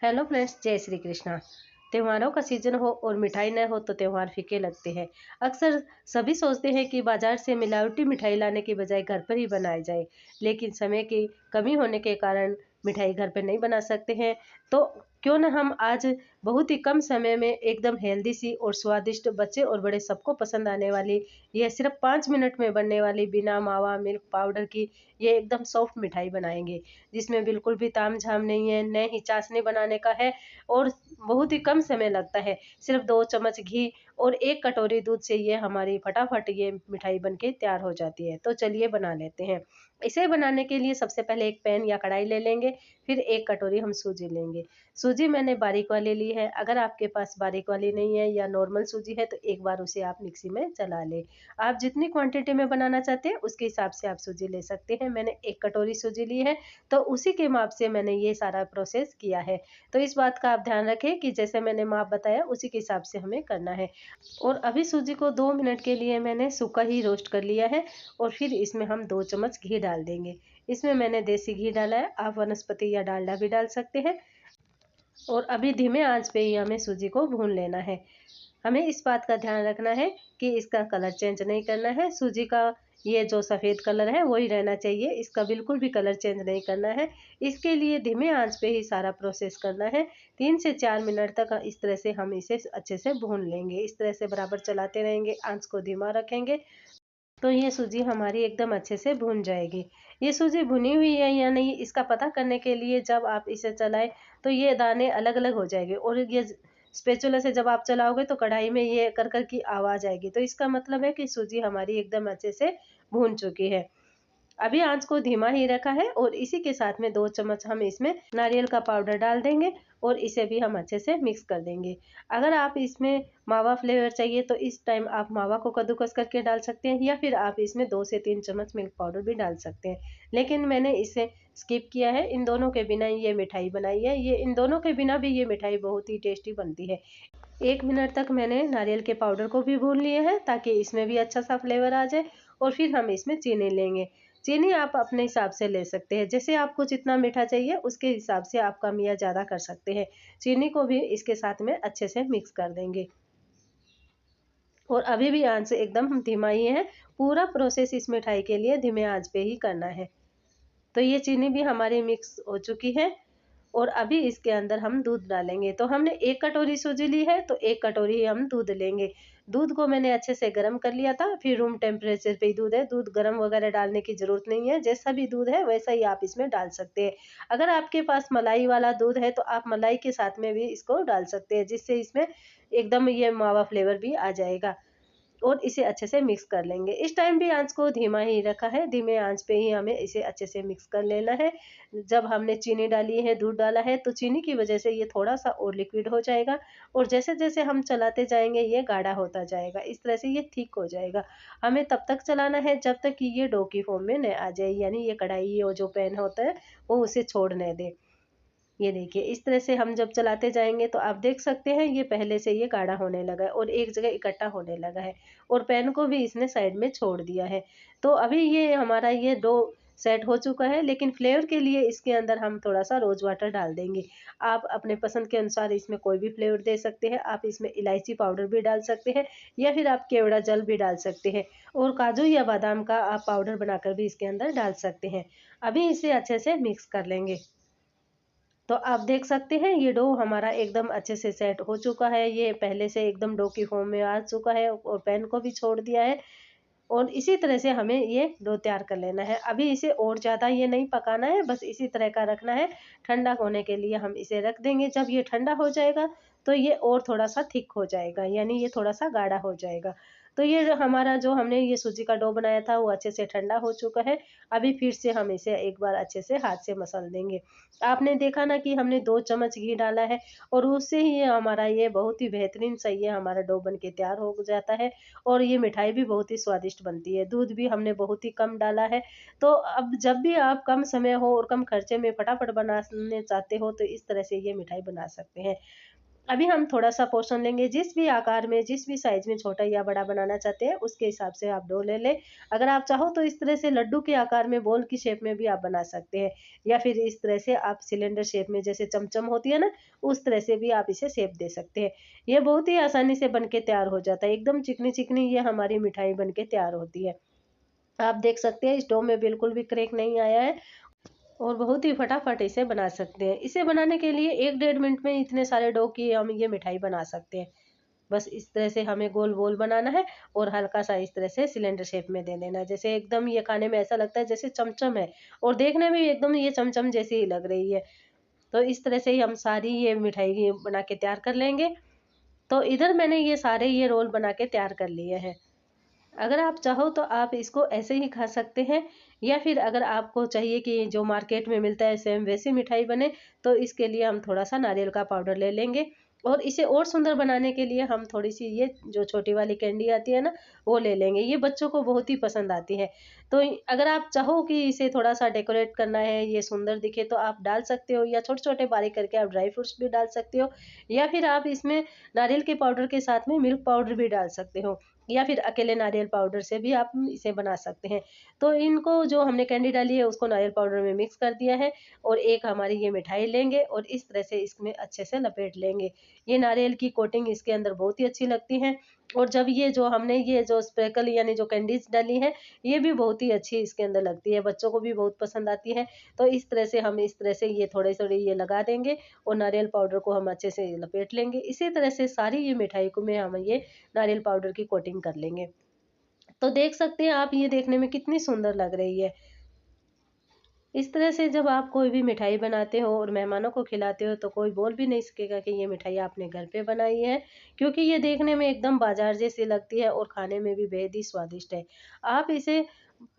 Hello friends, जय श्री कृष्णा। त्योहारों का सीजन हो और मिठाई न हो तो त्योहार फीके लगते हैं। अक्सर सभी सोचते हैं कि बाजार से मिलावटी मिठाई लाने की बजाय घर पर ही बनाई जाए, लेकिन समय की कमी होने के कारण मिठाई घर पर नहीं बना सकते हैं। तो क्यों न हम आज बहुत ही कम समय में एकदम हेल्दी सी और स्वादिष्ट, बच्चे और बड़े सबको पसंद आने वाली, यह सिर्फ 5 मिनट में बनने वाली, बिना मावा मिल्क पाउडर की ये एकदम सॉफ्ट मिठाई बनाएंगे, जिसमें बिल्कुल भी तामझाम नहीं है, न ही चाशनी बनाने का है और बहुत ही कम समय लगता है। सिर्फ 2 चम्मच घी और 1 कटोरी दूध से ये हमारी फटाफट ये मिठाई बनके तैयार हो जाती है। तो चलिए बना लेते हैं। इसे बनाने के लिए सबसे पहले एक पैन या कढ़ाई ले लेंगे, फिर 1 कटोरी हम सूजी लेंगे। सूजी मैंने बारीक वाली ली है, अगर आपके पास बारीक वाली नहीं है या नॉर्मल सूजी है तो एक बार उसे आप मिक्सी में चला लें। आप जितनी क्वांटिटी में बनाना चाहते हैं उसके हिसाब से आप सूजी ले सकते हैं। मैंने 1 कटोरी सूजी ली है, तो उसी के माप से मैंने ये सारा प्रोसेस किया है। तो इस बात का आप ध्यान रखें कि जैसे मैंने माप बताया उसी के हिसाब से हमें करना है। और अभी सूजी को 2 मिनट के लिए मैंने सूखा ही रोस्ट कर लिया है और फिर इसमें हम 2 चम्मच घी डाल देंगे। इसमें मैंने देसी घी डाला है, आप वनस्पति या डालडा भी डाल सकते हैं। और अभी धीमे आंच पे ही हमें सूजी को भून लेना है। हमें इस बात का ध्यान रखना है कि इसका कलर चेंज नहीं करना है। सूजी का ये जो सफ़ेद कलर है वही रहना चाहिए, इसका बिल्कुल भी कलर चेंज नहीं करना है। इसके लिए धीमे आंच पे ही सारा प्रोसेस करना है। 3 से 4 मिनट तक इस तरह से हम इसे अच्छे से भून लेंगे। इस तरह से बराबर चलाते रहेंगे, आंच को धीमा रखेंगे, तो ये सूजी हमारी एकदम अच्छे से भून जाएगी। ये सूजी भुनी हुई है या नहीं इसका पता करने के लिए जब आप इसे चलाएं तो ये दाने अलग अलग हो जाएंगे, और ये स्पैचुला से जब आप चलाओगे तो कढ़ाई में ये कर कर की आवाज़ आएगी, तो इसका मतलब है कि सूजी हमारी एकदम अच्छे से भून चुकी है। अभी आँच को धीमा ही रखा है और इसी के साथ में 2 चम्मच हम इसमें नारियल का पाउडर डाल देंगे और इसे भी हम अच्छे से मिक्स कर देंगे। अगर आप इसमें मावा फ्लेवर चाहिए तो इस टाइम आप मावा को कद्दूकस करके डाल सकते हैं, या फिर आप इसमें 2 से 3 चम्मच मिल्क पाउडर भी डाल सकते हैं। लेकिन मैंने इसे स्किप किया है, इन दोनों के बिना ये मिठाई बनाई है। ये इन दोनों के बिना भी ये मिठाई बहुत ही टेस्टी बनती है। 1 मिनट तक मैंने नारियल के पाउडर को भी भून लिया है ताकि इसमें भी अच्छा सा फ्लेवर आ जाए, और फिर हम इसमें चीनी लेंगे। चीनी आप अपने हिसाब से ले सकते हैं, जैसे आपको जितना मीठा चाहिए उसके हिसाब से आप कम या ज़्यादा कर सकते हैं। चीनी को भी इसके साथ में अच्छे से मिक्स कर देंगे और अभी भी आंच से एकदम धीमा ही है। पूरा प्रोसेस इस मिठाई के लिए धीमे आंच पे ही करना है। तो ये चीनी भी हमारी मिक्स हो चुकी है और अभी इसके अंदर हम दूध डालेंगे। तो हमने 1 कटोरी सूजी ली है तो 1 कटोरी ही हम दूध लेंगे। दूध को मैंने अच्छे से गर्म कर लिया था, फिर रूम टेम्परेचर पे ही दूध है, दूध गर्म वगैरह डालने की ज़रूरत नहीं है, जैसा भी दूध है वैसा ही आप इसमें डाल सकते हैं। अगर आपके पास मलाई वाला दूध है तो आप मलाई के साथ में भी इसको डाल सकते हैं, जिससे इसमें एकदम ये मावा फ्लेवर भी आ जाएगा। और इसे अच्छे से मिक्स कर लेंगे। इस टाइम भी आँच को धीमा ही रखा है, धीमे आँच पे ही हमें इसे अच्छे से मिक्स कर लेना है। जब हमने चीनी डाली है, दूध डाला है, तो चीनी की वजह से ये थोड़ा-सा और लिक्विड हो जाएगा और जैसे-जैसे हम चलाते जाएँगे ये गाढ़ा होता जाएगा। इस तरह से ये थिक हो जाएगा। हमें तब तक चलाना है जब तक कि ये डो की फॉर्म में न आ जाए, यानी ये कढ़ाई और जो पैन होता है वो उसे छोड़ ना दे। ये देखिए इस तरह से हम जब चलाते जाएँगे तो आप देख सकते हैं ये पहले से ये गाढ़ा होने लगा है और एक जगह इकट्ठा होने लगा है, और पैन को भी इसने साइड में छोड़ दिया है। तो अभी ये हमारा ये डो सेट हो चुका है, लेकिन फ्लेवर के लिए इसके अंदर हम थोड़ा-सा रोज़ वाटर डाल देंगे। आप अपने पसंद के अनुसार इसमें कोई भी फ्लेवर दे सकते हैं। आप इसमें इलायची पाउडर भी डाल सकते हैं या फिर आप केवड़ा जल भी डाल सकते हैं, और काजू या बादाम का आप पाउडर बनाकर भी इसके अंदर डाल सकते हैं। अभी इसे अच्छे से मिक्स कर लेंगे। तो आप देख सकते हैं ये डो हमारा एकदम अच्छे से सेट हो चुका है। ये पहले से एकदम डो की फॉर्म में आ चुका है और पैन को भी छोड़ दिया है, और इसी तरह से हमें ये डो तैयार कर लेना है। अभी इसे और ज़्यादा ये नहीं पकाना है, बस इसी तरह का रखना है। ठंडा होने के लिए हम इसे रख देंगे। जब ये ठंडा हो जाएगा तो ये और थोड़ा-सा थिक हो जाएगा, यानी ये थोड़ा-सा गाढ़ा हो जाएगा। तो ये जो हमारा जो हमने ये सूजी का डो बनाया था वो अच्छे से ठंडा हो चुका है। अभी फिर से हम इसे एक बार अच्छे से हाथ से मसल देंगे। आपने देखा ना कि हमने 2 चम्मच घी डाला है और उससे ही ये हमारा ये बहुत ही बेहतरीन सा ये हमारा डो बन के तैयार हो जाता है, और ये मिठाई भी बहुत ही स्वादिष्ट बनती है। दूध भी हमने बहुत ही कम डाला है। तो अब जब भी आप कम समय हो और कम खर्चे में फटाफट बनाने चाहते हो तो इस तरह से ये मिठाई बना सकते हैं। अभी हम थोड़ा सा पोर्शन लेंगे, जिस भी आकार में, जिस भी साइज में छोटा या बड़ा बनाना चाहते हैं उसके हिसाब से आप डो ले लें। अगर आप चाहो तो इस तरह से लड्डू के आकार में, बॉल की शेप में भी आप बना सकते हैं, या फिर इस तरह से आप सिलेंडर शेप में, जैसे चमचम होती है ना, उस तरह से भी आप इसे शेप दे सकते हैं। ये बहुत ही आसानी से बन के तैयार हो जाता है, एकदम चिकनी चिकनी ये हमारी मिठाई बन के तैयार होती है। आप देख सकते हैं इस डो में बिल्कुल भी क्रैक नहीं आया है, और बहुत ही फटाफट इसे बना सकते हैं। इसे बनाने के लिए 1 डेढ़ मिनट में इतने सारे डो की हम ये मिठाई बना सकते हैं। बस इस तरह से हमें गोल गोल बनाना है, और हल्का सा इस तरह से सिलेंडर शेप में दे देना है, जैसे एकदम ये खाने में ऐसा लगता है जैसे चमचम है, और देखने में भी एकदम ये चमचम जैसी ही लग रही है। तो इस तरह से ही हम सारी ये मिठाई ये बना के तैयार कर लेंगे। तो इधर मैंने ये सारे ये रोल बना के तैयार कर लिए हैं। अगर आप चाहो तो आप इसको ऐसे ही खा सकते हैं, या फिर अगर आपको चाहिए कि जो मार्केट में मिलता है सेम वैसी मिठाई बने, तो इसके लिए हम थोड़ा सा नारियल का पाउडर ले लेंगे, और इसे और सुंदर बनाने के लिए हम थोड़ी सी ये जो छोटी वाली कैंडी आती है ना, वो ले लेंगे। ये बच्चों को बहुत ही पसंद आती है। तो अगर आप चाहो कि इसे थोड़ा सा डेकोरेट करना है, ये सुंदर दिखे, तो आप डाल सकते हो, या छोटे छोटे बारीक करके आप ड्राई फ्रूट्स भी डाल सकते हो, या फिर आप इसमें नारियल के पाउडर के साथ में मिल्क पाउडर भी डाल सकते हो, या फिर अकेले नारियल पाउडर से भी आप इसे बना सकते हैं। तो इनको जो हमने कैंडी डाली है उसको नारियल पाउडर में मिक्स कर दिया है, और एक हमारी ये मिठाई लेंगे और इस तरह से इसमें अच्छे से लपेट लेंगे। ये नारियल की कोटिंग इसके अंदर बहुत ही अच्छी लगती है, और जब ये जो हमने ये जो स्प्रेकल यानी जो कैंडीज डाली है, ये भी बहुत ही अच्छी इसके अंदर लगती है, बच्चों को भी बहुत पसंद आती है। तो इस तरह से हम इस तरह से ये थोड़े थोड़े ये लगा देंगे, और नारियल पाउडर को हम अच्छे से लपेट लेंगे। इसी तरह से सारी ये मिठाई को में हम ये नारियल पाउडर की कोटिंग कर लेंगे। तो देख सकते हैं आप, ये देखने में कितनी सुंदर लग रही है। इस तरह से जब आप कोई भी मिठाई बनाते हो और मेहमानों को खिलाते हो, तो कोई बोल भी नहीं सकेगा कि ये मिठाई आपने घर पे बनाई है, क्योंकि ये देखने में एकदम बाजार जैसी लगती है और खाने में भी बेहद ही स्वादिष्ट है। आप इसे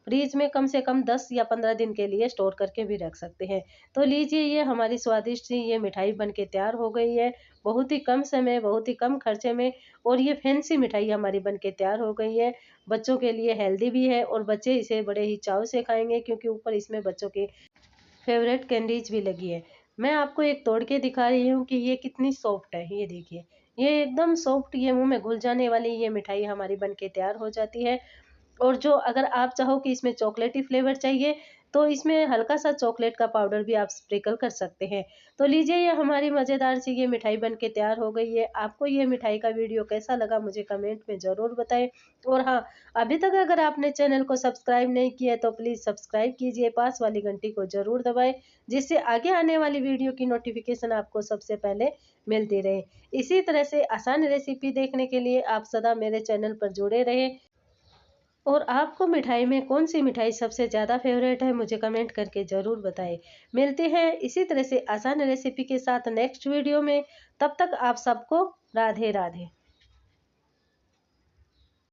फ्रिज में कम से कम 10 या 15 दिन के लिए स्टोर करके भी रख सकते हैं। तो लीजिए, ये हमारी स्वादिष्ट सी ये मिठाई बन के तैयार हो गई है, बहुत ही कम समय, बहुत ही कम खर्चे में, और ये फैंसी मिठाई हमारी बन के तैयार हो गई है। बच्चों के लिए हेल्दी भी है, और बच्चे इसे बड़े ही चाव से खाएंगे, क्योंकि ऊपर इसमें बच्चों की फेवरेट कैंडीज भी लगी है। मैं आपको एक तोड़ के दिखा रही हूँ कि ये कितनी सॉफ्ट है, ये देखिए। ये एकदम सॉफ्ट, ये मुंह में घुल जाने वाली ये मिठाई हमारी बन के तैयार हो जाती है। और जो अगर आप चाहो कि इसमें चॉकलेटी फ्लेवर चाहिए, तो इसमें हल्का सा चॉकलेट का पाउडर भी आप स्प्रिंकल कर सकते हैं। तो लीजिए, ये हमारी मज़ेदार सी ये मिठाई बन के तैयार हो गई है। आपको ये मिठाई का वीडियो कैसा लगा मुझे कमेंट में ज़रूर बताएं। और हाँ, अभी तक अगर आपने चैनल को सब्सक्राइब नहीं किया है तो प्लीज़ सब्सक्राइब कीजिए, पास वाली घंटी को ज़रूर दबाएं, जिससे आगे आने वाली वीडियो की नोटिफिकेशन आपको सबसे पहले मिलती रहे। इसी तरह से आसान रेसिपी देखने के लिए आप सदा मेरे चैनल पर जुड़े रहें। और आपको मिठाई में कौन सी मिठाई सबसे ज़्यादा फेवरेट है, मुझे कमेंट करके ज़रूर बताएं। मिलते हैं इसी तरह से आसान रेसिपी के साथ नेक्स्ट वीडियो में। तब तक आप सबको राधे राधे।